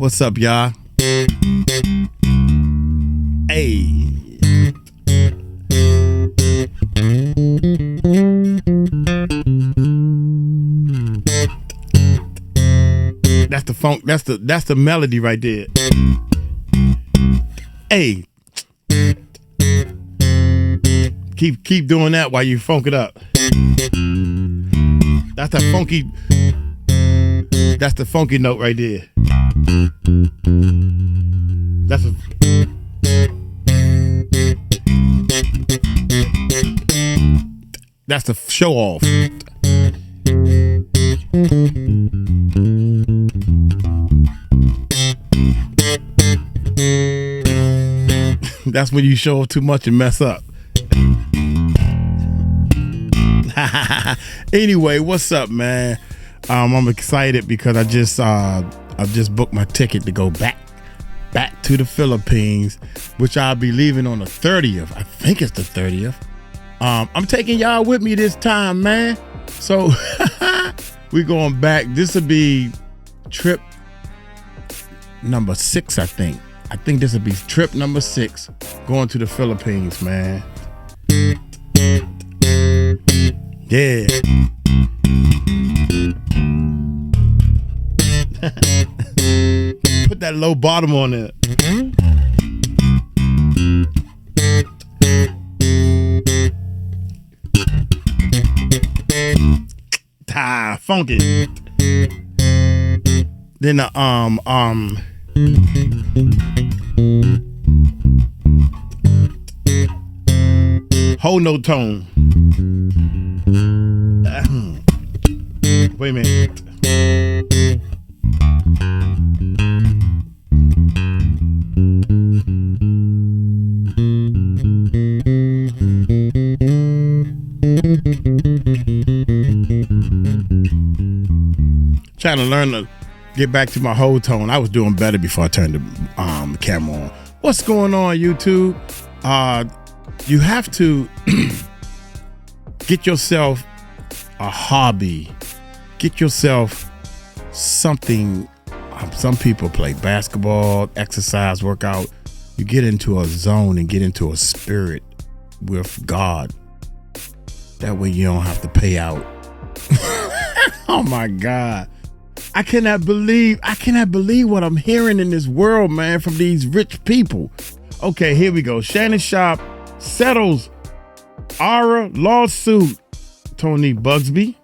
What's up, y'all? Hey. That's the funk. That's the melody right there. Hey. Keep doing that while you funk it up. That's the funky note right there. That's the show off. That's when you show off too much and mess up. Anyway, what's up, man? I'm excited because I've just booked my ticket to go back to the Philippines, which I'll be leaving on the 30th. I think it's the 30th. I'm taking y'all with me this time, man. So we're going back. This will be trip number 6, I think. I think this will be trip number 6 going to the Philippines, man. Yeah. Put that low bottom on it. Funky. Then the whole note tone. Wait a minute. Trying to learn to get back to my whole tone. I was doing better before I turned the camera on. What's going on, YouTube? You have to get yourself a hobby. Get yourself something. Some people play basketball, exercise, workout. You get into a zone and get into a spirit with God. That way you don't have to pay out. Oh my God. I cannot believe what I'm hearing in this world, man, from these rich people. Okay, here we go. Shannon Sharpe settles Aura lawsuit. Tony Buzbee.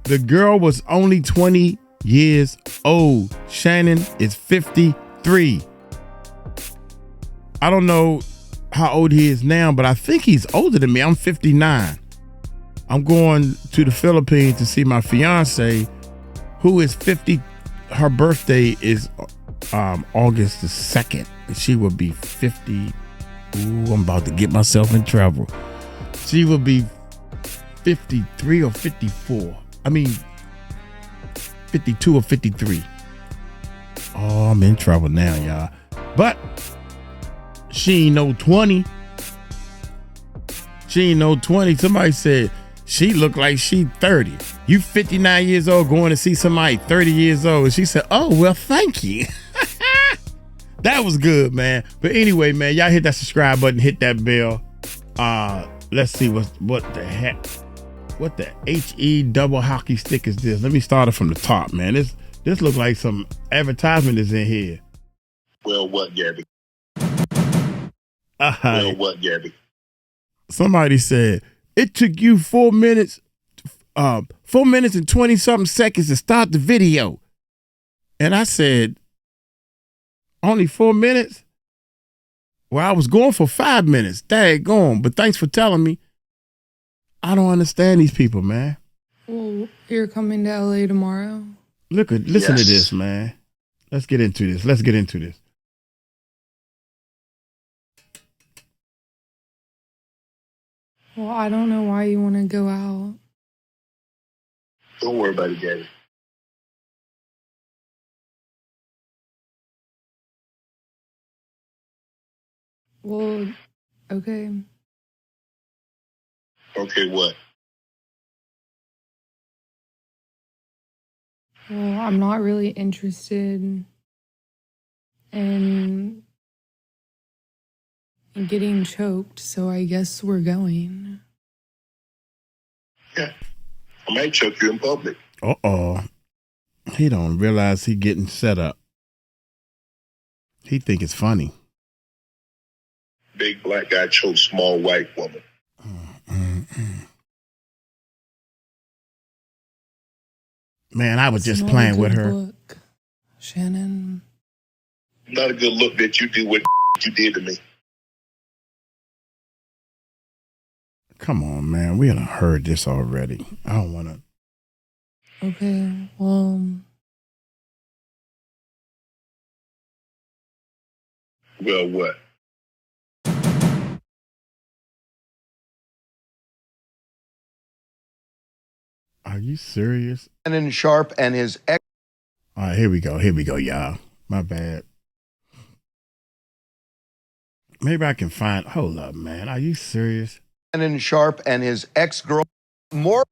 The girl was only 20 years old. Shannon is 53. I don't know how old he is now, but I think he's older than me. I'm 59. I'm going to the Philippines to see my fiance, who is 50. Her birthday is August the 2nd. And she will be 50. Ooh, I'm about to get myself in trouble. She will be 53 or 54. I mean, 52 or 53. Oh, I'm in trouble now, y'all. But she ain't no 20. She ain't no 20. Somebody said she looked like she 30. You 59 years old going to see somebody 30 years old. And she said, oh, well, thank you. That was good, man. But anyway, man, y'all hit that subscribe button, hit that bell. Let's see what the heck. What the HE double hockey stick is this? Let me start it from the top, man. This looks like some advertisement is in here. Well, what, Gabby? Well, what, Gabby? Somebody said, it took you 4 minutes, 4 minutes and 20 something seconds to start the video. And I said, only 4 minutes? Well, I was going for 5 minutes. Daggone. But thanks for telling me. I don't understand these people, man. Well, you're coming to LA tomorrow? Listen to this, man. Let's get into this. Well, I don't know why you want to go out. Don't worry about it, Gabby. Well, okay. Okay, what? Well, I'm not really interested. and getting choked, so I guess we're going. Yeah. I might choke you in public. Uh-oh. He don't realize he getting set up. He think it's funny. Big black guy chokes small white woman. Man, I was It's just not playing a with good her. look, Shannon. Not a good look that you do what you did to me. Come on, man. We done heard this already. I don't want to. Okay, well, Well, what? Are you serious? Shannon Sharpe and his ex. All right, here we go. Here we go, y'all. My bad. Maybe I can find. Hold up, man. Are you serious? Shannon Sharpe and his ex-girl. More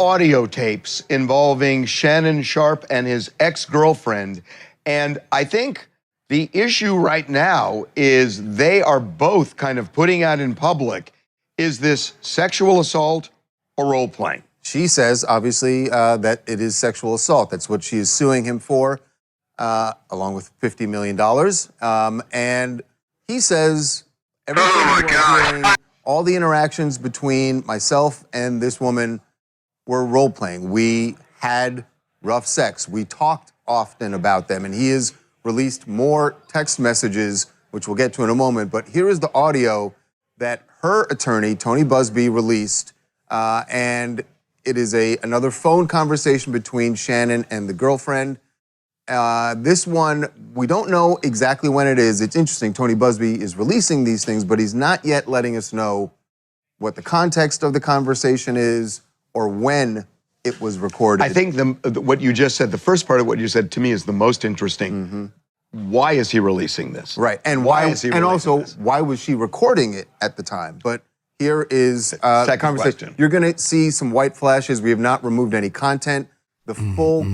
audio tapes involving Shannon Sharpe and his ex-girlfriend. And I think the issue right now is they are both kind of putting out in public, is this sexual assault or role playing? She says, obviously, that it is sexual assault. That's what she is suing him for, along with $50 million. And he says everything we're hearing, all the interactions between myself and this woman were role-playing. We had rough sex. We talked often about them. And he has released more text messages, which we'll get to in a moment. But here is the audio that her attorney, Tony Buzbee, released. And it is another phone conversation between Shannon and the girlfriend. This one, we don't know exactly when it is. It's interesting, Tony Buzbee is releasing these things, but he's not yet letting us know what the context of the conversation is or when it was recorded. I think what you just said, the first part of what you said to me is the most interesting. Why is he releasing this? Right, and why is he and releasing also, this? why was she recording it at the time? But here is the Second conversation. question. You're going to see some white flashes. We have not removed any content. The full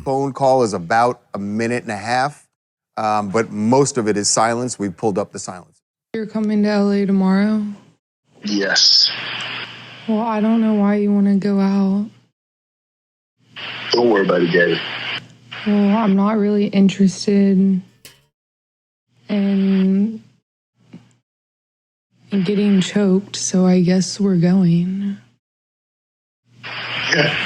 phone call is about a minute and a half, but most of it is silence. We've pulled up the silence. you're coming to LA tomorrow? Yes. Well, I don't know why you want to go out. Don't worry about it, Gabby. Well, I'm not really interested in getting choked, so I guess we're going. Yeah.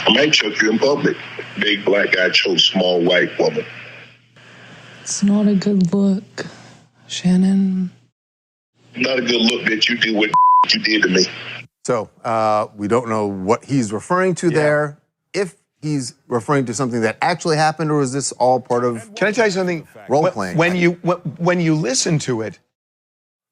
I might choke you in public. Big black guy chokes small white woman. It's not a good look, Shannon. Not a good look that you do what you did to me. So we don't know what he's referring to there. If he's referring to something that actually happened, or is this all part of Can I tell you something? role-playing? When you listen to it,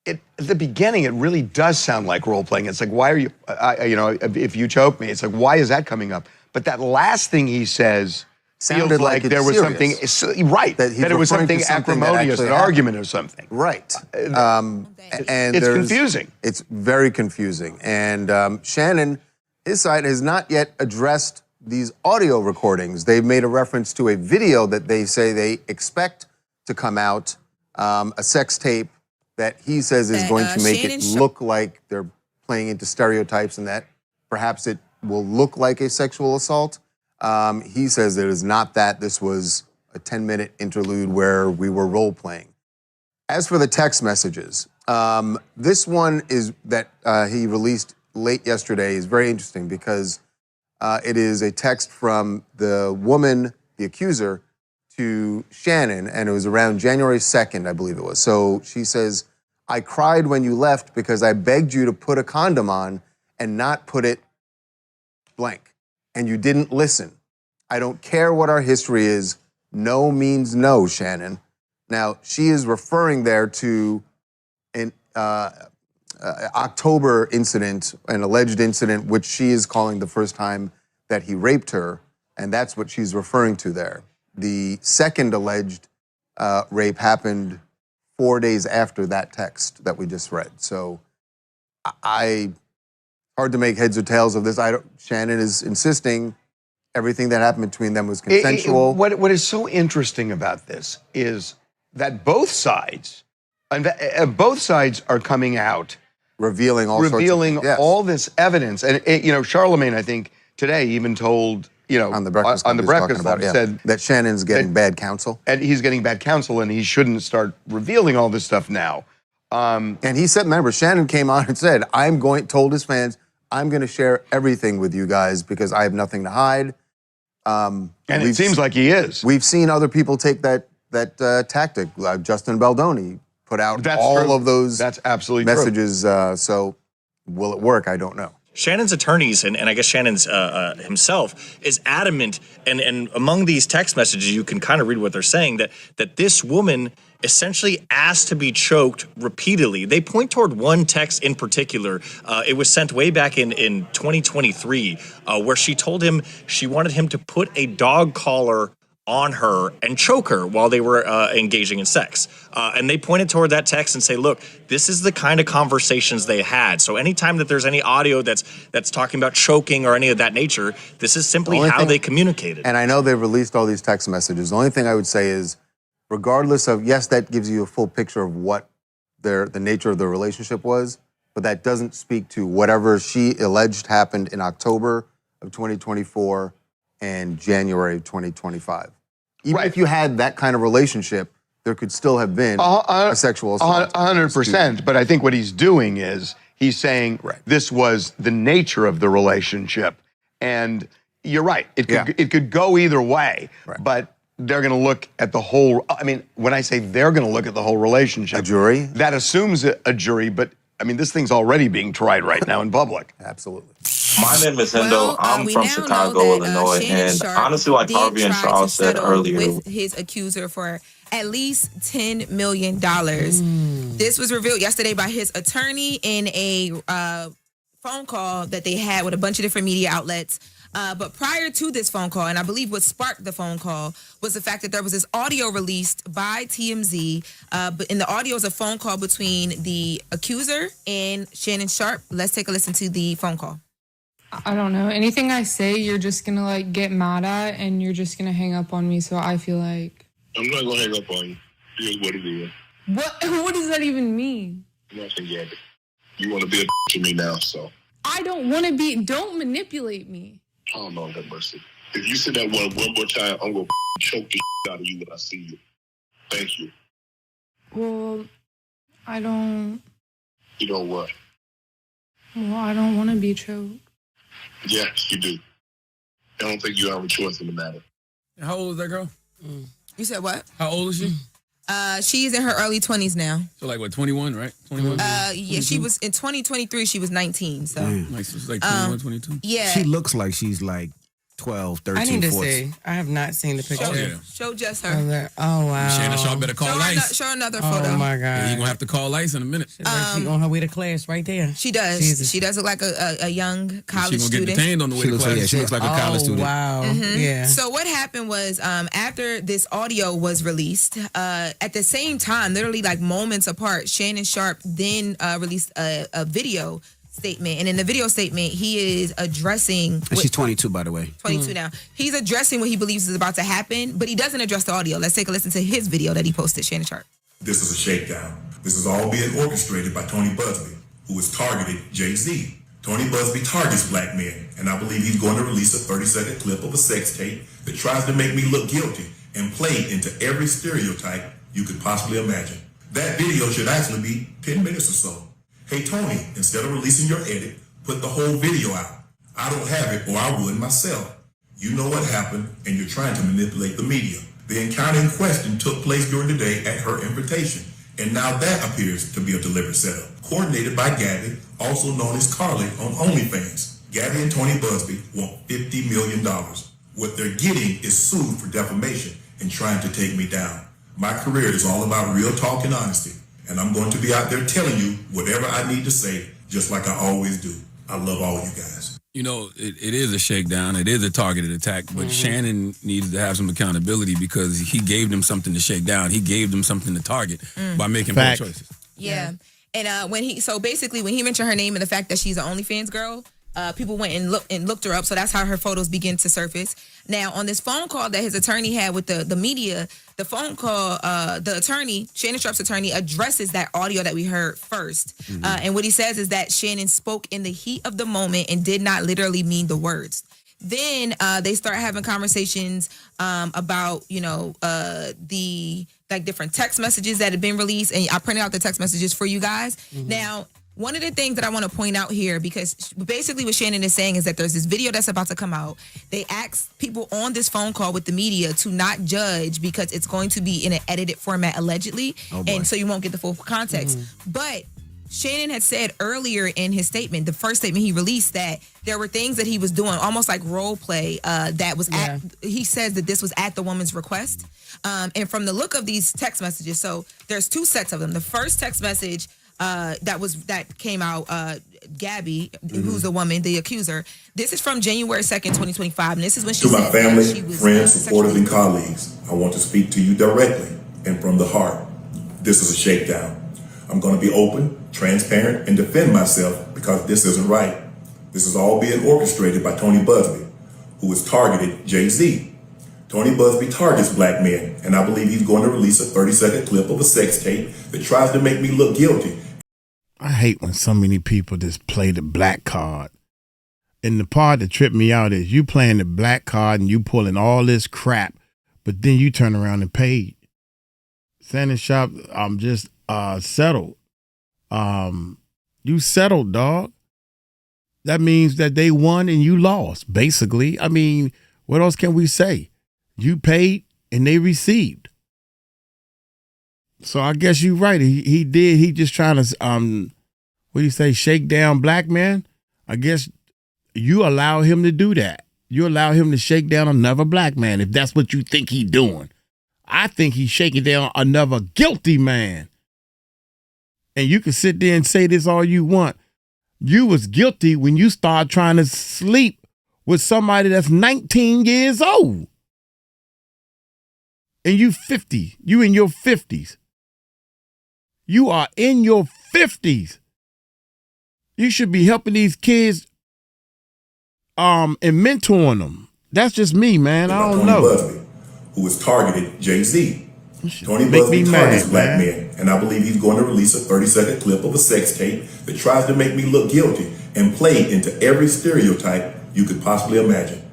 at the beginning, it really does sound like role playing. It's like, why are you, if you choke me, it's like, why is that coming up? But that last thing he says Sounded feels like like there it's was serious. something, right, That he's that it was referring to something something that acrimonious, actually an argument or something. Right. And It's there's- confusing. It's very confusing. And Shannon, his side, has not yet addressed these audio recordings. They've made a reference to a video that they say they expect to come out, a sex tape that he says is going to make Shannon it Sharpe. look like they're playing into stereotypes and that perhaps it will look like a sexual assault. He says it is not that. This was a 10-minute interlude where we were role-playing. As for the text messages, this one is that he released late yesterday is very interesting because it is a text from the woman, the accuser, to Shannon, and it was around January 2nd, I believe it was. So she says, I cried when you left because I begged you to put a condom on and not put it blank, and you didn't listen. I don't care what our history is. No means no, Shannon. Now, she is referring there to an October incident, an alleged incident, which she is calling the first time that he raped her, and that's what she's referring to there. The second alleged rape happened 4 days after that text that we just read. So hard to make heads or tails of this. Shannon is insisting everything that happened between them was consensual. What is so interesting about this is that both sides are coming out revealing all all this evidence. And Charlemagne, I think today even told on the Breakfast Club said that Shannon's getting bad counsel, and he's getting bad counsel, and he shouldn't start revealing all this stuff now. And he said, remember, Shannon came on and said, told his fans, I'm going to share everything with you guys because I have nothing to hide. And it seems like he is. We've seen other people take that tactic. Justin Baldoni put out all of those messages. So will it work? I don't know. Shannon's attorneys, and I guess Shannon's himself, is adamant, and among these text messages, you can kind of read what they're saying, that this woman essentially asked to be choked repeatedly. They point toward one text in particular. It was sent way back in 2023, where she told him she wanted him to put a dog collar on her and choke her while they were engaging in sex. And they pointed toward that text and say, look, this is the kind of conversations they had. So anytime that there's any audio that's talking about choking or any of that nature, this is simply how they communicated. And I know they've released all these text messages. The only thing I would say is, regardless of, yes, that gives you a full picture of what the nature of the relationship was, but that doesn't speak to whatever she alleged happened in October of 2024 and January of 2025. Even if you had that kind of relationship, there could still have been a sexual assault. 100%. But I think what he's doing is he's saying this was the nature of the relationship. And you're right. It could go either way. But they're going to look at the whole. I mean, when I say they're going to look at the whole relationship, a jury? That assumes a jury. But I mean, this thing's already being tried right now in public. Absolutely. My name is Hendo. I'm from Chicago, Illinois, and honestly, like Harvey and Charles said earlier, with his accuser for at least $10 million. This was revealed yesterday by his attorney in a phone call that they had with a bunch of different media outlets. But prior to this phone call, and I believe what sparked the phone call, was the fact that there was this audio released by TMZ. But in the audio is a phone call between the accuser and Shannon Sharpe. Let's take a listen to the phone call. I don't know. Anything I say, you're just going to like get mad at and you're just going to hang up on me. So I feel like... I'm not going to hang up on you. Here's what it is. What does that even mean? Nothing yet. You want to be a to me now, so... I don't want to be... Don't manipulate me. Oh, Lord have mercy. If you say that one more time, I'm going to choke the out of you when I see you. Thank you. Well, I don't... You know what? Well, I don't want to be choked. Yes, you do. I don't think you have a choice in the matter. How old is that girl? You said what? How old is she? She's in her early 20s now. So like what, 21, right? 21? Yeah, she was in 2023, she was 19, so. Like she's like 21, 22? Yeah. She looks like she's like 12, 13, I need to 14. see. I have not seen the picture. Oh, yeah. Show just her. Oh, wow. Shannon Sharpe better call ICE. Show another photo. Oh, my God. Yeah, you're going to have to call ICE in a minute. She's on her way to class right there. She does. Jesus. She does look like a young college She's going to student. get detained on the way to class. She looks like a college student. Wow. Yeah. So what happened was after this audio was released, at the same time, literally like moments apart, Shannon Sharpe then released a video statement. And in the video statement, he is addressing... And she's 22, by the way. 22 now. He's addressing what he believes is about to happen, but he doesn't address the audio. Let's take a listen to his video that he posted, Shannon Sharpe. This is a shakedown. This is all being orchestrated by Tony Buzbee, who has targeted Jay-Z. Tony Buzbee targets black men, and I believe he's going to release a 30-second clip of a sex tape that tries to make me look guilty and play into every stereotype you could possibly imagine. That video should actually be 10 minutes or so. Hey, Tony, instead of releasing your edit, put the whole video out. I don't have it, or I would myself. You know what happened, and you're trying to manipulate the media. The encounter in question took place during the day at her invitation, and now that appears to be a deliberate setup. Coordinated by Gabby, also known as Carly on OnlyFans. Gabby and Tony Buzbee want $50 million. What they're getting is sued for defamation and trying to take me down. My career is all about real talk and honesty. And I'm going to be out there telling you whatever I need to say, just like I always do. I love all you guys. You know, it is a shakedown. It is a targeted attack. But Shannon needs to have some accountability because he gave them something to shake down. He gave them something to target by making poor choices. Yeah. And when he mentioned her name and the fact that she's an OnlyFans girl, people went and looked her up. So that's how her photos begin to surface. Now, on this phone call that his attorney had with the media, the phone call, the attorney, Shannon Sharpe's attorney, addresses that audio that we heard first. And what he says is that Shannon spoke in the heat of the moment and did not literally mean the words. Then they start having conversations about, the different text messages that have been released. And I printed out the text messages for you guys. Now, one of the things that I want to point out here, because basically what Shannon is saying is that there's this video that's about to come out. They asked people on this phone call with the media to not judge because it's going to be in an edited format, allegedly. And so you won't get the full context. But Shannon had said earlier in his statement, the first statement he released, that there were things that he was doing, almost like role play, that was he says that this was at the woman's request. And from the look of these text messages, so there's two sets of them. The first text message that came out, Gabby, who's the woman, the accuser. This is from January 2nd, 2025, and this is when she To my said family, she was friends, supporters, and colleagues, I want to speak to you directly and from the heart. This is a shakedown. I'm going to be open, transparent, and defend myself because this isn't right. This is all being orchestrated by Tony Buzbee, who has targeted Jay-Z. Tony Buzbee targets black men, and I believe he's going to release a 30-second clip of a sex tape that tries to make me look guilty. I hate when so many people just play the black card. And the part that tripped me out is you playing the black card and you pulling all this crap, but then you turn around and pay. Shannon Sharpe, just settled. You settled, dog. That means that they won and you lost, basically. I mean, what else can we say? You paid and they received. So I guess you're right. He did. He just trying to, what do you say, shake down black men? I guess you allow him to do that. You allow him to shake down another black man if that's what you think he's doing. I think he's shaking down another guilty man. And you can sit there and say this all you want. You was guilty when you started trying to sleep with somebody that's 19 years old. And you 50. You in your 50s. You are in your 50s. You should be helping these kids and mentoring them. That's just me, man. I don't know. Buzbee, who has targeted Jay-Z. Tony Buzbee targets black men, and I believe he's going to release a 30-second clip of a sex tape that tries to make me look guilty and play into every stereotype you could possibly imagine.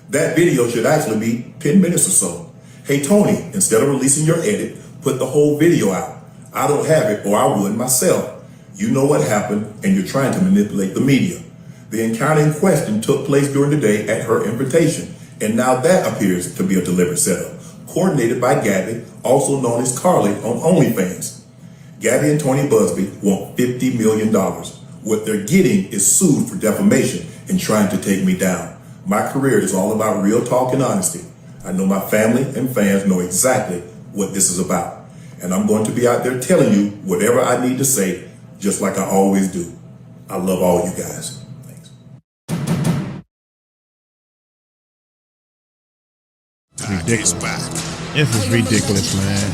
That video should actually be 10 minutes or so. Hey, Tony, instead of releasing your edit, put the whole video out. I don't have it, or I would myself. You know what happened, and you're trying to manipulate the media. The encounter in question took place during the day at her invitation, and now that appears to be a deliberate setup, coordinated by Gabby, also known as Carly on OnlyFans. Gabby and Tony Buzbee want $50 million. What they're getting is sued for defamation and trying to take me down. My career is all about real talk and honesty. I know my family and fans know exactly what this is about. And I'm going to be out there telling you whatever I need to say, just like I always do. I love all you guys. Thanks. Ridiculous. This is ridiculous, man.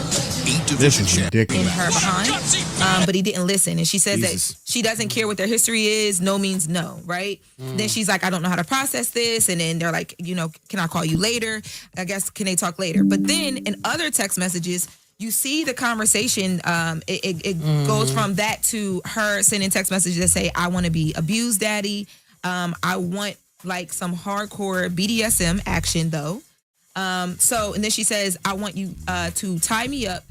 This is ridiculous. In her behind, but he didn't listen. And she says that she doesn't care what their history is. No means no, right? Then she's like, I don't know how to process this. And then they're like, can I call you later? I guess, can they talk later? But then in other text messages, you see the conversation, it goes from that to her sending text messages that say, I want to be abused, daddy. I want like some hardcore BDSM action though. And then she says, I want you to tie me up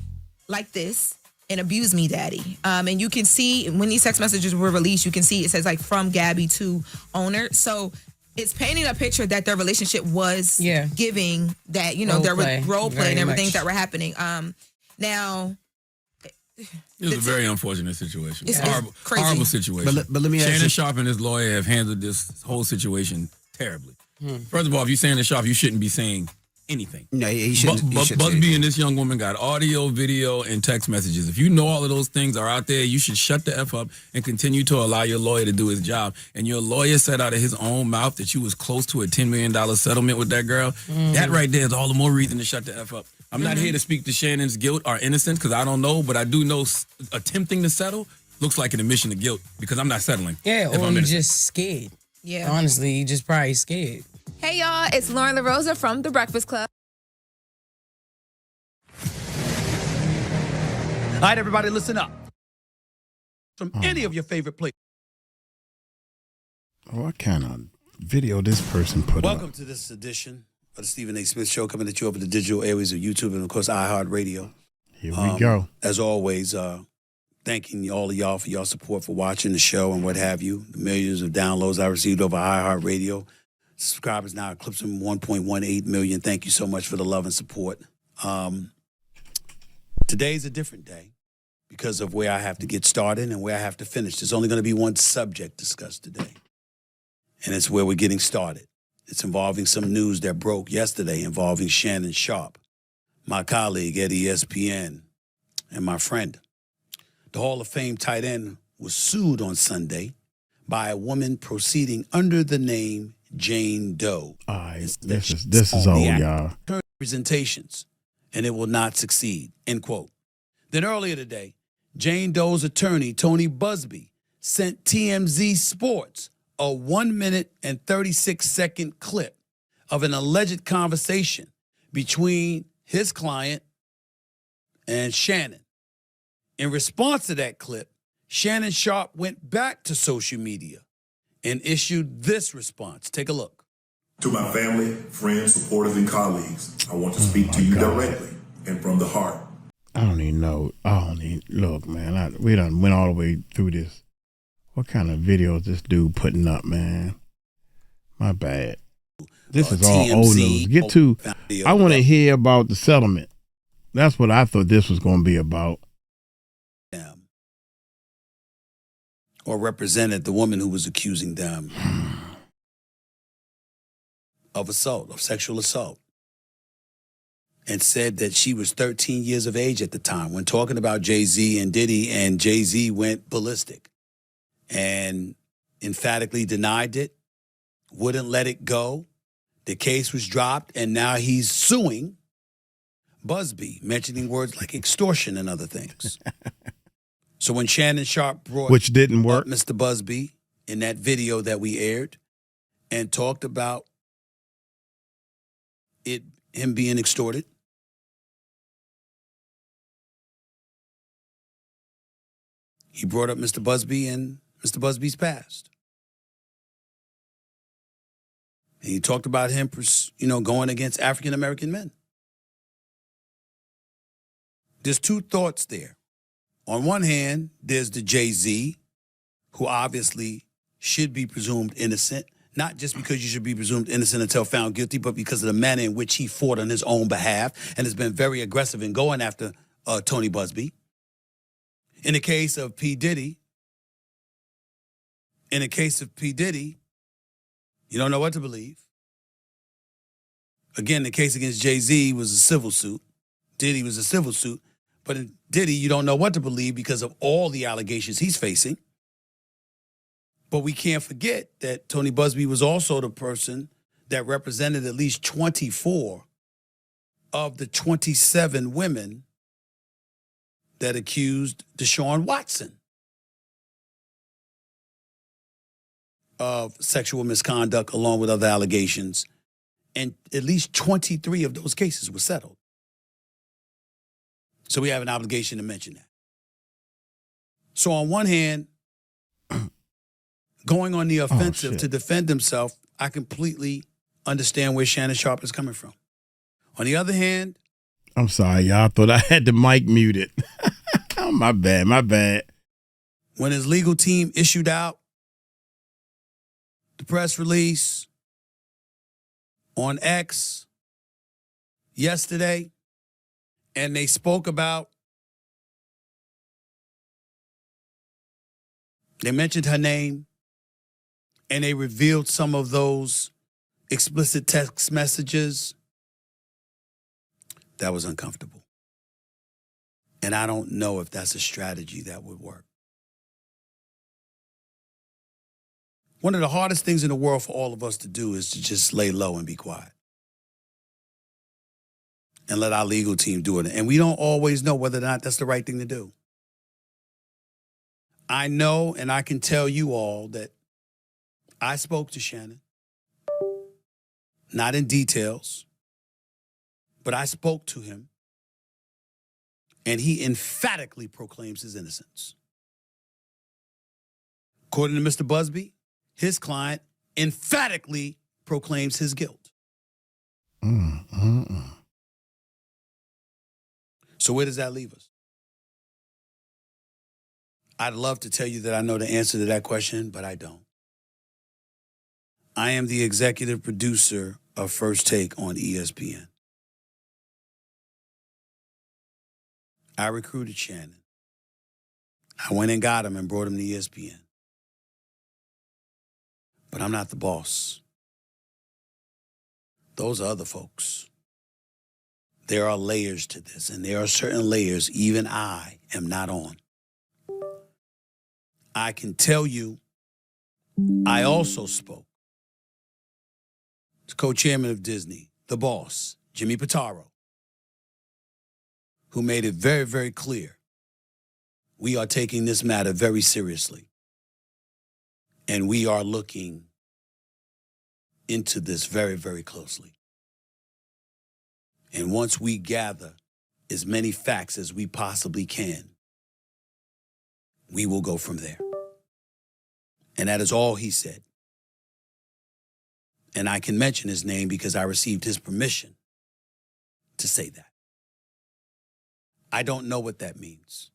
like this and abuse me, daddy. And you can see when these text messages were released, you can see it says like from Gabby to owner. So it's painting a picture that their relationship was giving that, there was role play and everything that were happening. Now, it was a very unfortunate situation. It's crazy. Horrible situation. But let me ask you. Shannon Sharpe and his lawyer have handled this whole situation terribly. First of all, if you're Shannon Sharpe, you shouldn't be saying anything. No, he shouldn't. Buzbee and this young woman got audio, video, and text messages. If you know all of those things are out there, you should shut the F up and continue to allow your lawyer to do his job. And your lawyer said out of his own mouth that you was close to a $10 million settlement with that girl. That right there is all the more reason to shut the F up. I'm not here to speak to Shannon's guilt or innocence because I don't know, but I do know attempting to settle looks like an admission of guilt because I'm not settling. Yeah, or you're just scared. Yeah. Honestly, you just probably scared. Hey, y'all. It's Lauren LaRosa from The Breakfast Club. All right, everybody, listen up. From any of your favorite places. What kind of video this person put up? Welcome to this edition of the Stephen A. Smith Show, coming at you over the digital airways of YouTube and, of course, iHeartRadio. Here we go. As always, thanking all of y'all for your support for watching the show and what have you. The millions of downloads I received over iHeartRadio. Subscribers now eclipsing 1.18 million. Thank you so much for the love and support. Today's a different day because of where I have to get started and where I have to finish. There's only going to be one subject discussed today, and it's where we're getting started. It's involving some news that broke yesterday involving Shannon Sharpe, my colleague at ESPN, and my friend. The Hall of Fame tight end was sued on Sunday by a woman proceeding under the name Jane Doe. This is old, y'all. Presentations, and it will not succeed, end quote. Then earlier today, Jane Doe's attorney, Tony Buzbee, sent TMZ Sports a 1 minute and 36-second clip of an alleged conversation between his client and Shannon. In response to that clip, Shannon Sharpe went back to social media and issued this response. Take a look. To my family, friends, supporters, and colleagues, I want to speak to you directly and from the heart. I don't even know. Look, man. We done went all the way through this. What kind of video is this dude putting up, man? My bad. This is all TMZ old news. Get to. I want to hear about the settlement. That's what I thought this was going to be about. Or represented the woman who was accusing them of assault, of sexual assault, and said that she was 13 years of age at the time when talking about Jay-Z and Diddy, and Jay-Z went ballistic and emphatically denied it, wouldn't let it go. The case was dropped, and now he's suing Buzbee, mentioning words like extortion and other things. So when Shannon Sharpe brought which didn't work, up Mr. Buzbee in that video that we aired and talked about him being extorted, he brought up Mr. Buzbee and Mr. Buzbee's past. And he talked about him, going against African-American men. There's two thoughts there. On one hand, there's the Jay-Z, who obviously should be presumed innocent, not just because you should be presumed innocent until found guilty, but because of the manner in which he fought on his own behalf and has been very aggressive in going after Tony Buzbee. In the case of P. Diddy, you don't know what to believe. Again, the case against Jay-Z was a civil suit. Diddy was a civil suit. But in Diddy, you don't know what to believe because of all the allegations he's facing. But we can't forget that Tony Buzbee was also the person that represented at least 24 of the 27 women that accused Deshaun Watson of sexual misconduct along with other allegations. And at least 23 of those cases were settled. So we have an obligation to mention that. So on one hand, going on the offensive to defend himself, I completely understand where Shannon Sharpe is coming from. On the other hand, I'm sorry, y'all. I thought I had the mic muted. My bad. When his legal team issued out the press release on X yesterday, and they spoke about, they mentioned her name, and they revealed some of those explicit text messages, that was uncomfortable. And I don't know if that's a strategy that would work. One of the hardest things in the world for all of us to do is to just lay low and be quiet. And let our legal team do it. And we don't always know whether or not that's the right thing to do. I know, and I can tell you all that I spoke to Shannon, not in details, but I spoke to him, and he emphatically proclaims his innocence. According to Mr. Buzbee, his client emphatically proclaims his guilt. So where does that leave us? I'd love to tell you that I know the answer to that question, but I don't. I am the executive producer of First Take on ESPN. I recruited Shannon. I went and got him and brought him to ESPN. But I'm not the boss. Those are other folks. There are layers to this, and there are certain layers even I am not on. I can tell you, I also spoke to co-chairman of Disney, the boss, Jimmy Pitaro, who made it very, very clear we are taking this matter very seriously, and we are looking into this very, very closely. And once we gather as many facts as we possibly can, we will go from there. And that is all he said. And I can mention his name because I received his permission to say that. I don't know what that means.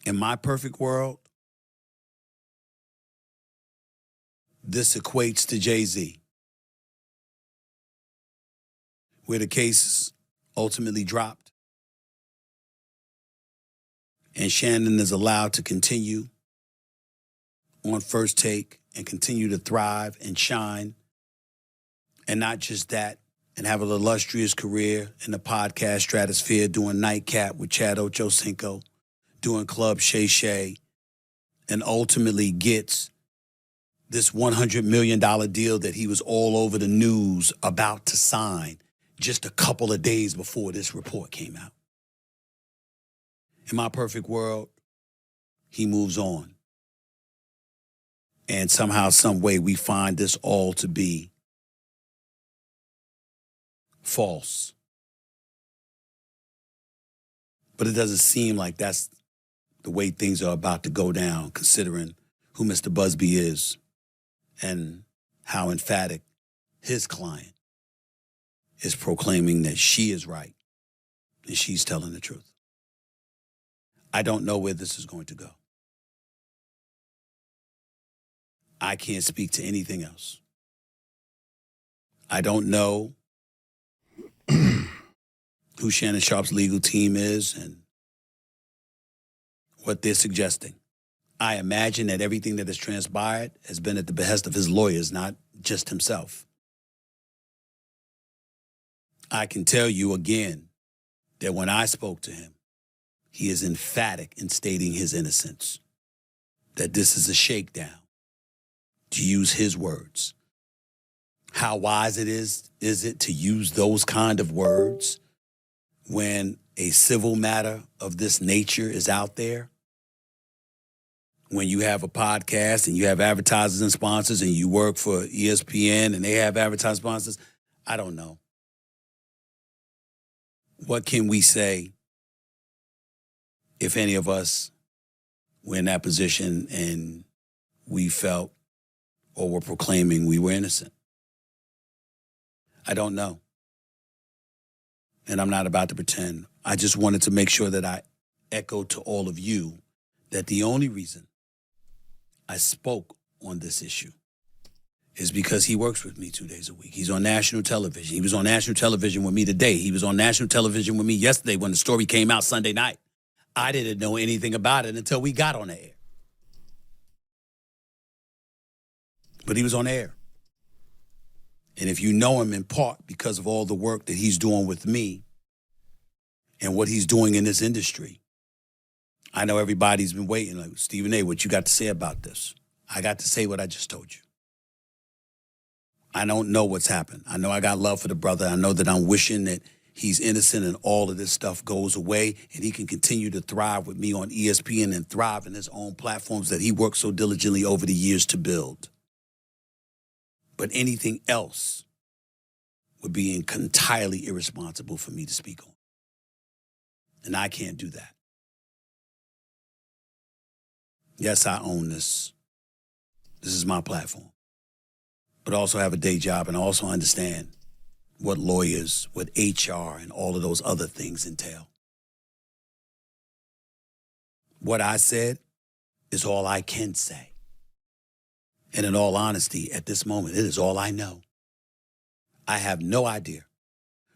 In my perfect world, this equates to Jay-Z, where the case ultimately dropped and Shannon is allowed to continue on First Take and continue to thrive and shine. And not just that, and have an illustrious career in the podcast stratosphere, doing Nightcap with Chad Ochocinco, doing Club Shay Shay, and ultimately gets this $100 million deal that he was all over the news about to sign just a couple of days before this report came out. In my perfect world, he moves on. And somehow, some way, we find this all to be false. But it doesn't seem like that's the way things are about to go down, considering who Mr. Buzbee is and how emphatic his client is proclaiming that she is right and she's telling the truth. I don't know where this is going to go. I can't speak to anything else. I don't know who Shannon Sharpe's legal team is and what they're suggesting. I imagine that everything that has transpired has been at the behest of his lawyers, not just himself. I can tell you again that when I spoke to him, he is emphatic in stating his innocence, that this is a shakedown, to use his words. How wise is it to use those kind of words when a civil matter of this nature is out there? When you have a podcast and you have advertisers and sponsors and you work for ESPN and they have advertising sponsors, I don't know. What can we say if any of us were in that position and we felt or were proclaiming we were innocent? I don't know. And I'm not about to pretend. I just wanted to make sure that I echoed to all of you that the only reason I spoke on this issue is because he works with me 2 days a week. He's on national television. He was on national television with me today. He was on national television with me yesterday when the story came out Sunday night. I didn't know anything about it until we got on the air. But he was on air. And if you know him in part because of all the work that he's doing with me and what he's doing in this industry, I know everybody's been waiting, like, Stephen A., what you got to say about this? I got to say what I just told you. I don't know what's happened. I know I got love for the brother. I know that I'm wishing that he's innocent and all of this stuff goes away and he can continue to thrive with me on ESPN and thrive in his own platforms that he worked so diligently over the years to build. But anything else would be entirely irresponsible for me to speak on. And I can't do that. Yes, I own this. This is my platform. But I also have a day job and I also understand what lawyers, what HR, and all of those other things entail. What I said is all I can say. And in all honesty, at this moment, it is all I know. I have no idea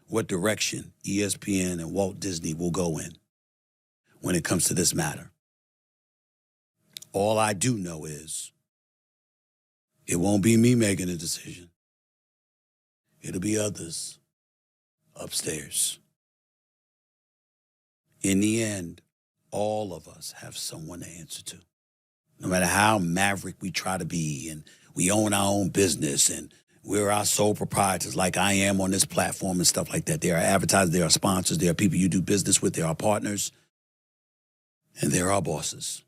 what direction ESPN and Walt Disney will go in when it comes to this matter. All I do know is it won't be me making a decision. It'll be others upstairs. In the end, all of us have someone to answer to. No matter how maverick we try to be and we own our own business and we're our sole proprietors like I am on this platform and stuff like that. There are advertisers, there are sponsors, there are people you do business with, there are partners, and there are bosses.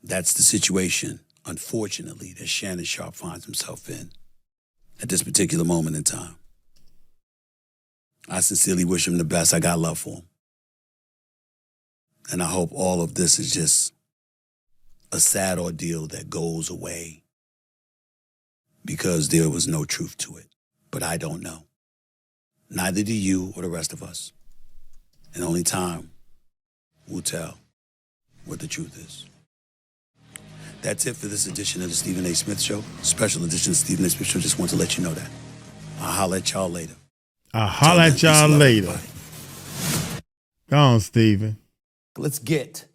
That's the situation, unfortunately, that Shannon Sharpe finds himself in at this particular moment in time. I sincerely wish him the best. I got love for him. And I hope all of this is just a sad ordeal that goes away because there was no truth to it. But I don't know. Neither do you or the rest of us. And only time will tell what the truth is. That's it for this edition of the Stephen A. Smith Show. Special edition of the Stephen A. Smith Show. Just want to let you know that. I'll holler at y'all later. I'll holler at y'all later. Go on, Stephen. Let's get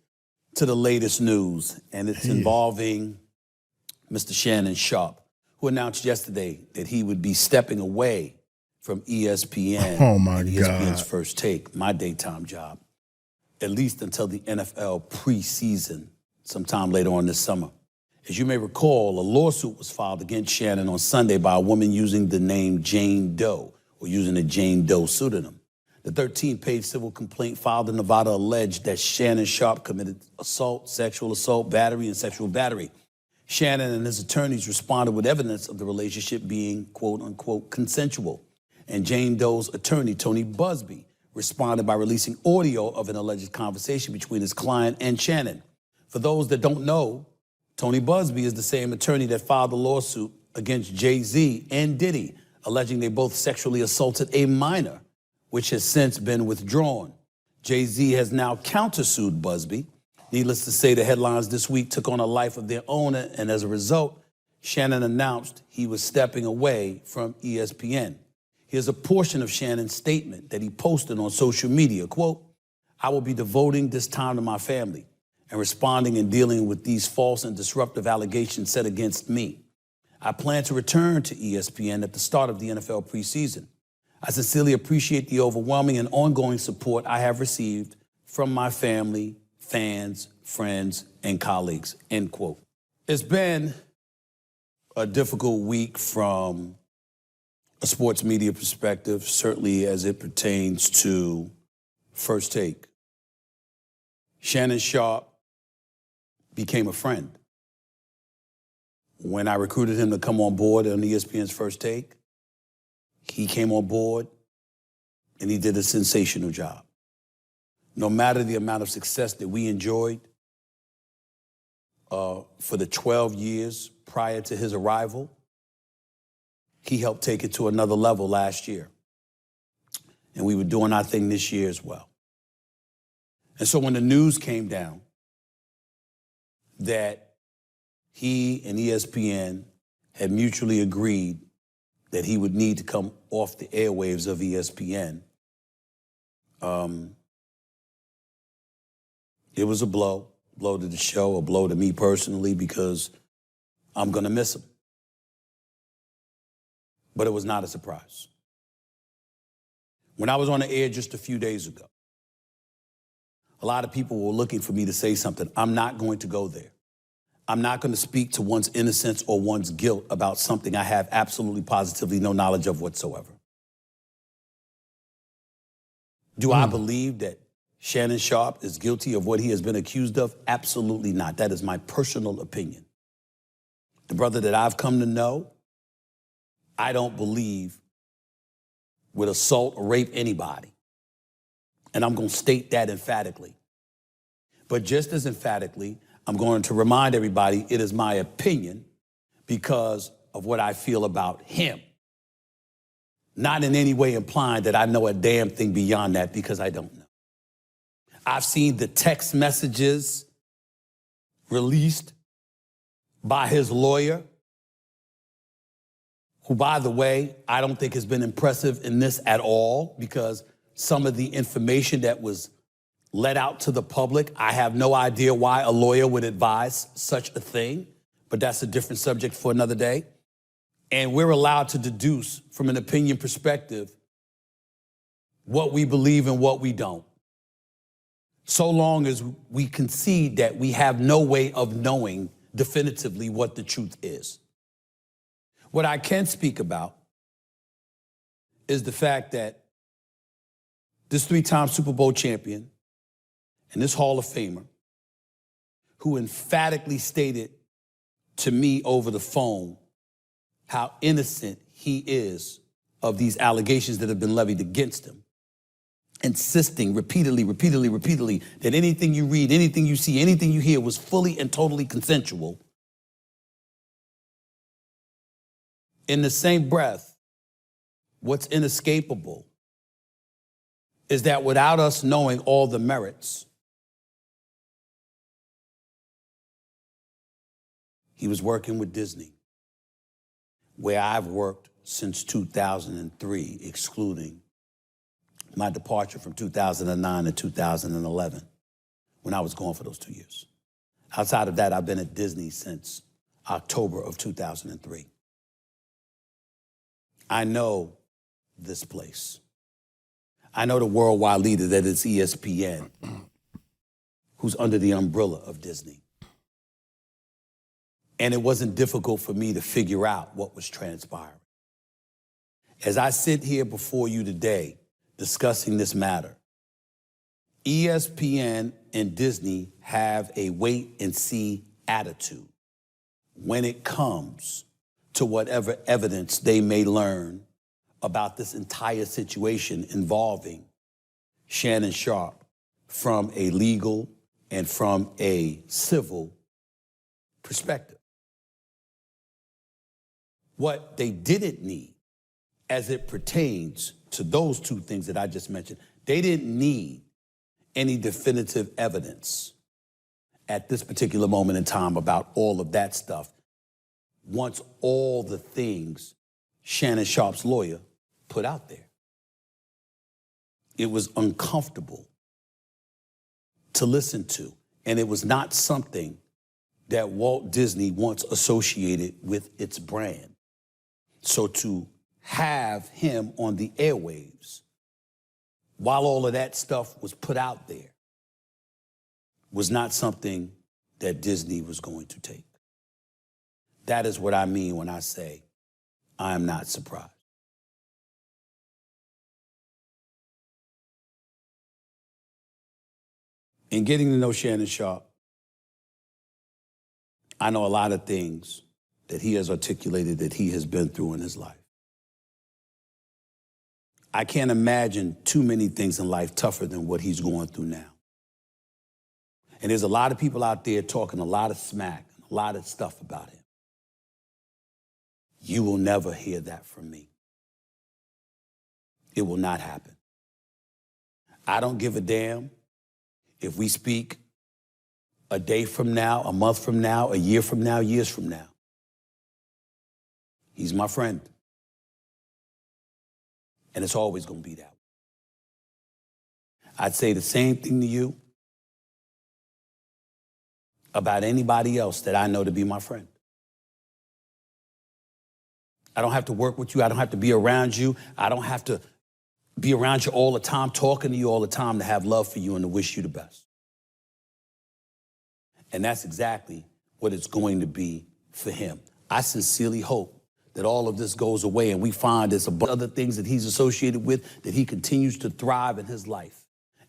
to the latest news, and it's involving Mr. Shannon Sharpe, who announced yesterday that he would be stepping away from ESPN. Oh, my and God. ESPN's First Take, my daytime job, at least until the NFL preseason, sometime later on this summer. As you may recall, a lawsuit was filed against Shannon on Sunday by a woman using the name Jane Doe, or using a Jane Doe pseudonym. The 13-page civil complaint filed in Nevada alleged that Shannon Sharpe committed assault, sexual assault, battery, and sexual battery. Shannon and his attorneys responded with evidence of the relationship being, quote unquote, consensual. And Jane Doe's attorney, Tony Buzbee, responded by releasing audio of an alleged conversation between his client and Shannon. For those that don't know, Tony Buzbee is the same attorney that filed the lawsuit against Jay-Z and Diddy, alleging they both sexually assaulted a minor, which has since been withdrawn. Jay-Z has now countersued Buzbee. Needless to say, the headlines this week took on a life of their own, and as a result, Shannon announced he was stepping away from ESPN. Here's a portion of Shannon's statement that he posted on social media. Quote, "I will be devoting this time to my family and responding and dealing with these false and disruptive allegations set against me. I plan to return to ESPN at the start of the NFL preseason. I sincerely appreciate the overwhelming and ongoing support I have received from my family, fans, friends, and colleagues," end quote. It's been a difficult week from a sports media perspective, certainly as it pertains to First Take. Shannon Sharpe became a friend. When I recruited him to come on board on ESPN's First Take, he came on board and he did a sensational job. No matter the amount of success that we enjoyed for the 12 years prior to his arrival, he helped take it to another level last year. And we were doing our thing this year as well. And so when the news came down that he and ESPN had mutually agreed that he would need to come off the airwaves of ESPN, it was a blow to the show, a blow to me personally, because I'm gonna miss him. But it was not a surprise. When I was on the air just a few days ago, a lot of people were looking for me to say something. I'm not going to go there. I'm not going to speak to one's innocence or one's guilt about something I have absolutely positively no knowledge of whatsoever. Do I believe that Shannon Sharpe is guilty of what he has been accused of? Absolutely not. That is my personal opinion. The brother that I've come to know, I don't believe would assault or rape anybody. And I'm going to state that emphatically. But just as emphatically, I'm going to remind everybody it is my opinion because of what I feel about him. Not in any way implying that I know a damn thing beyond that, because I don't know. I've seen the text messages released by his lawyer, who, by the way, I don't think has been impressive in this at all, because some of the information that was let out to the public, I have no idea why a lawyer would advise such a thing, but that's a different subject for another day. And we're allowed to deduce from an opinion perspective what we believe and what we don't, so long as we concede that we have no way of knowing definitively what the truth is. What I can speak about is the fact that this 3-time Super Bowl champion and this Hall of Famer, who emphatically stated to me over the phone how innocent he is of these allegations that have been levied against him, insisting repeatedly that anything you read, anything you see, anything you hear was fully and totally consensual. In the same breath, what's inescapable is that without us knowing all the merits, he was working with Disney, where I've worked since 2003, excluding my departure from 2009 to 2011, when I was gone for those 2 years. Outside of that, I've been at Disney since October of 2003. I know this place. I know the worldwide leader that is ESPN, who's under the umbrella of Disney. And it wasn't difficult for me to figure out what was transpiring. As I sit here before you today discussing this matter, ESPN and Disney have a wait-and-see attitude when it comes to whatever evidence they may learn about this entire situation involving Shannon Sharpe from a legal and from a civil perspective. What they didn't need, as it pertains to those two things that I just mentioned, they didn't need any definitive evidence at this particular moment in time about all of that stuff, once all the things Shannon Sharpe's lawyer put out there. It was uncomfortable to listen to, and it was not something that Walt Disney once associated with its brand. So to have him on the airwaves while all of that stuff was put out there was not something that Disney was going to take. That is what I mean when I say I am not surprised. In getting to know Shannon Sharpe, I know a lot of things that he has articulated that he has been through in his life. I can't imagine too many things in life tougher than what he's going through now. And there's a lot of people out there talking a lot of smack, a lot of stuff about him. You will never hear that from me. It will not happen. I don't give a damn if we speak a day from now, a month from now, a year from now, years from now. He's my friend. And it's always going to be that way. I'd say the same thing to you about anybody else that I know to be my friend. I don't have to work with you. I don't have to be around you. I don't have to be around you all the time, talking to you all the time, to have love for you and to wish you the best. And that's exactly what it's going to be for him. I sincerely hope that all of this goes away and we find there's a bunch of other things that he's associated with, that he continues to thrive in his life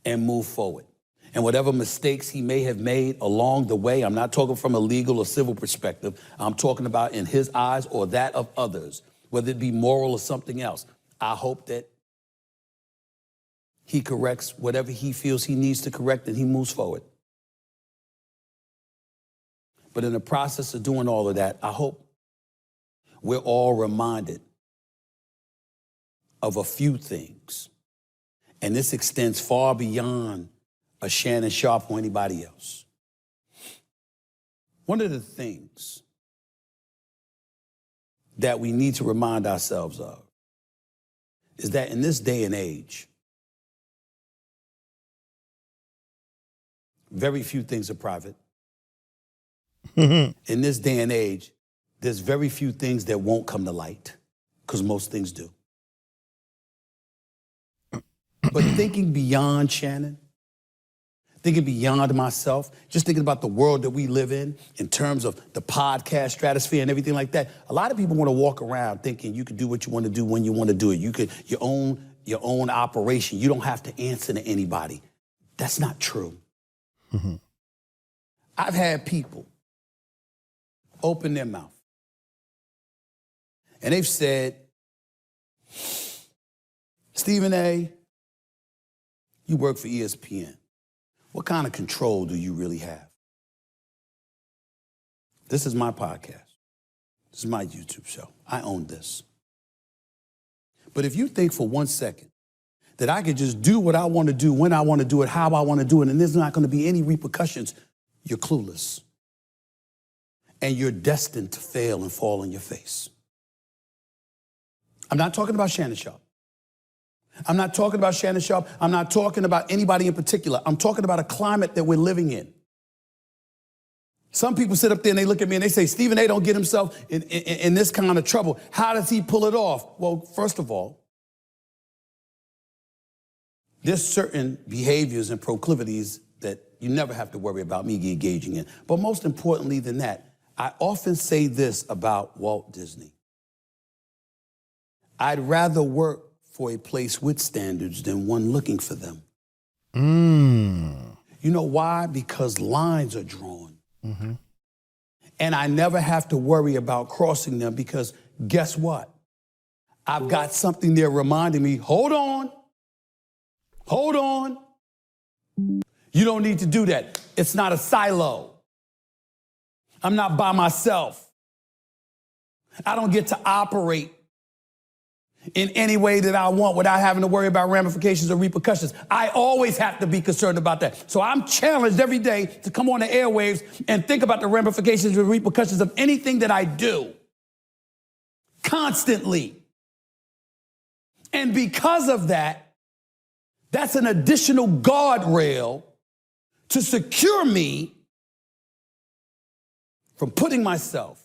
and move forward. And whatever mistakes he may have made along the way, I'm not talking from a legal or civil perspective, I'm talking about in his eyes or that of others, whether it be moral or something else. I hope that he corrects whatever he feels he needs to correct and he moves forward. But in the process of doing all of that, I hope we're all reminded of a few things. And this extends far beyond a Shannon Sharpe or anybody else. One of the things that we need to remind ourselves of is that in this day and age, very few things are private. In this day and age, there's very few things that won't come to light, because most things do. But thinking beyond Shannon, thinking beyond myself, just thinking about the world that we live in terms of the podcast stratosphere and everything like that, a lot of people want to walk around thinking you can do what you want to do when you want to do it. You could your own operation. You don't have to answer to anybody. That's not true. I've had people open their mouth and they've said, Stephen A., you work for ESPN. What kind of control do you really have? This is my podcast. This is my YouTube show. I own this. But if you think for 1 second that I could just do what I want to do, when I want to do it, how I want to do it, and there's not going to be any repercussions, you're clueless. And you're destined to fail and fall on your face. I'm not talking about Shannon Sharpe. I'm not talking about Shannon Sharpe. I'm not talking about anybody in particular. I'm talking about a climate that we're living in. Some people sit up there and they look at me and they say, Stephen A. don't get himself in this kind of trouble. How does he pull it off? Well, first of all, there's certain behaviors and proclivities that you never have to worry about me engaging in. But most importantly than that, I often say this about Walt Disney. I'd rather work for a place with standards than one looking for them. You know why? Because lines are drawn. And I never have to worry about crossing them because guess what? I've got something there reminding me, hold on. You don't need to do that. It's not a silo. I'm not by myself. I don't get to operate in any way that I want without having to worry about ramifications or repercussions. I always have to be concerned about that. So I'm challenged every day to come on the airwaves and think about the ramifications and repercussions of anything that I do. Constantly. And because of that, that's an additional guardrail to secure me from putting myself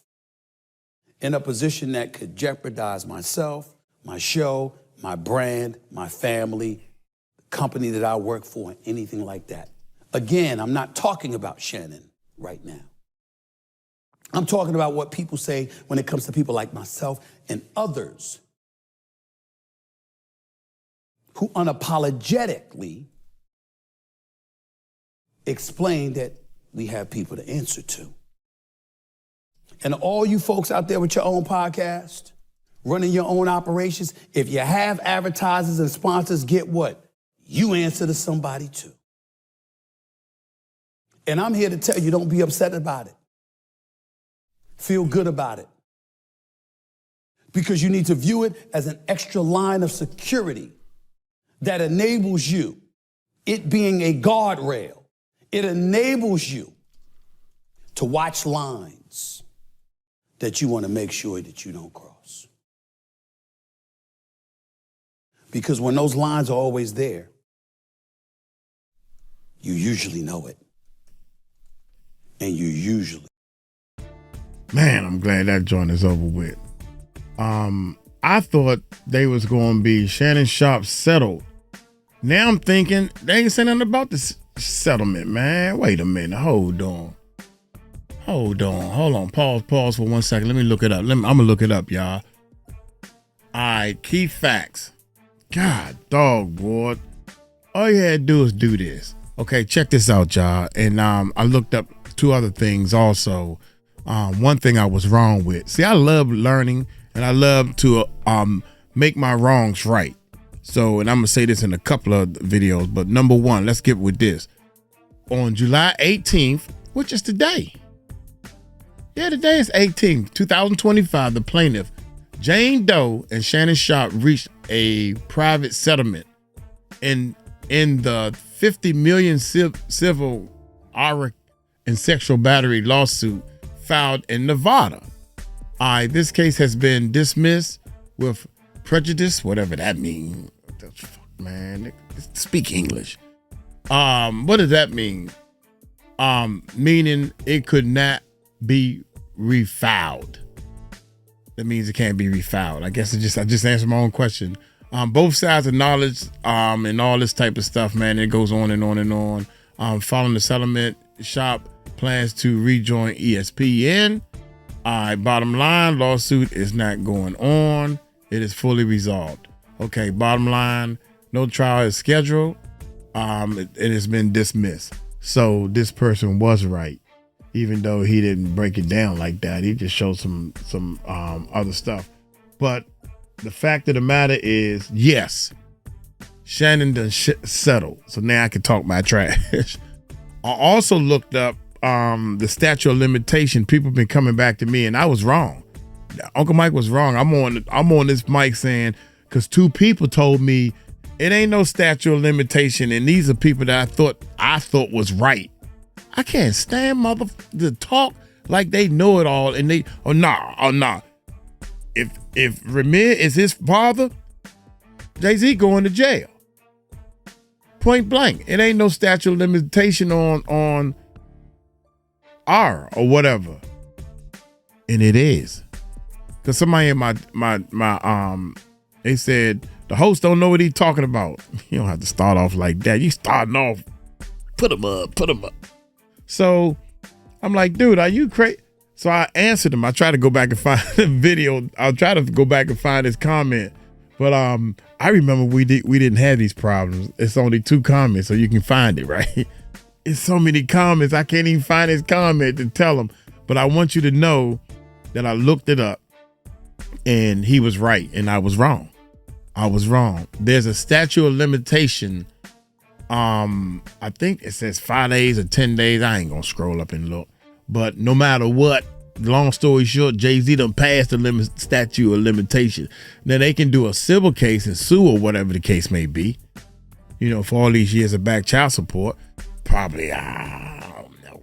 in a position that could jeopardize myself, my show, my brand, my family, the company that I work for, anything like that. Again, I'm not talking about Shannon right now. I'm talking about what people say when it comes to people like myself and others who unapologetically explain that we have people to answer to. And all you folks out there with your own podcast, running your own operations, if you have advertisers and sponsors, get what? You answer to somebody too. And I'm here to tell you, don't be upset about it. Feel good about it. Because you need to view it as an extra line of security that enables you, it being a guardrail, it enables you to watch lines that you want to make sure that you don't cross. Because when those lines are always there, you usually know it. And you usually. Man, I'm glad that joint is over with. I thought they was going to be Shannon Sharpe settled. Now I'm thinking they ain't saying nothing about this settlement, man. Wait a minute. Hold on. Hold on. Pause for 1 second. Let me look it up. I'm going to look it up, y'all. All right, key facts. God, dog, boy. All you had to do is do this. Okay, check this out, y'all. And I looked up 2 other things also. One thing I was wrong with. See, I love learning, and I love to make my wrongs right. So, and I'm going to say this in a couple of videos, but number 1, let's get with this. On July 18th, which is today. Yeah, today is 18th, 2025, the plaintiff, Jane Doe and Shannon Sharpe, reached a private settlement in the $50 million civil and sexual battery lawsuit filed in Nevada. This case has been dismissed with prejudice, whatever that means. Man, speak English. What does that mean? Meaning it could not be refiled. That means it can't be refiled. I guess I just answered my own question. Both sides acknowledge and all this type of stuff, man. It goes on and on and on. Following the settlement, Sharpe plans to rejoin ESPN. Bottom line, lawsuit is not going on. It is fully resolved. Okay, bottom line, no trial is scheduled. It has been dismissed. So this person was right, even though he didn't break it down like that. He just showed some other stuff. But the fact of the matter is, yes, Shannon done settled. So now I can talk my trash. I also looked up the statute of limitation. People been coming back to me, and I was wrong. Uncle Mike was wrong. I'm on this mic saying, because 2 people told me it ain't no statute of limitation, and these are people that I thought was right. I can't stand to talk like they know it all, and they nah. If Ramir is his father, Jay-Z going to jail. Point blank. It ain't no statute of limitation on R or whatever. And it is. Because somebody in my they said the host don't know what he's talking about. You don't have to start off like that. You starting off, put him up. So I'm like, dude, are you crazy? So I answered him. I tried to go back and find the video. I'll try to go back and find his comment. But I remember we didn't have these problems. It's only 2 comments, so you can find it, right? It's so many comments. I can't even find his comment to tell him. But I want you to know that I looked it up, and he was right, and I was wrong. There's a statute of limitation. I think it says 5 days or 10 days. I ain't gonna scroll up and look. But no matter what, long story short, Jay-Z done passed the statute of limitation. Now they can do a civil case and sue or whatever the case may be. You know, for all these years of back child support, probably I don't know,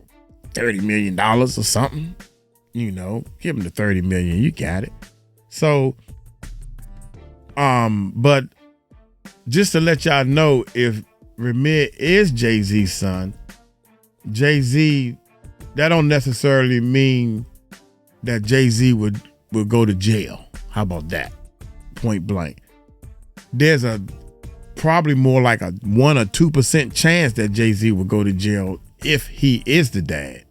$30 million or something. You know, give him the $30 million, you got it. So, but just to let y'all know, if Ramir is Jay-Z's son, Jay-Z, that don't necessarily mean that Jay-Z would go to jail. How about that? Point blank. There's probably more like a 1 or 2% chance that Jay-Z would go to jail if he is the dad.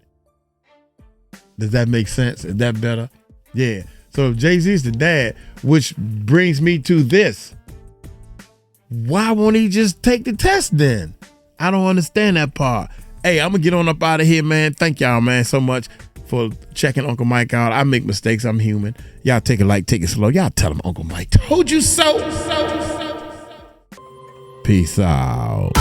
Does that make sense? Is that better? Yeah. So if Jay-Z's the dad, which brings me to this. Why won't he just take the test then? I don't understand that part. Hey, I'm going to get on up out of here, man. Thank y'all, man, so much for checking Uncle Mike out. I make mistakes. I'm human. Y'all take it light, take it slow. Y'all tell him Uncle Mike told you so. Peace out.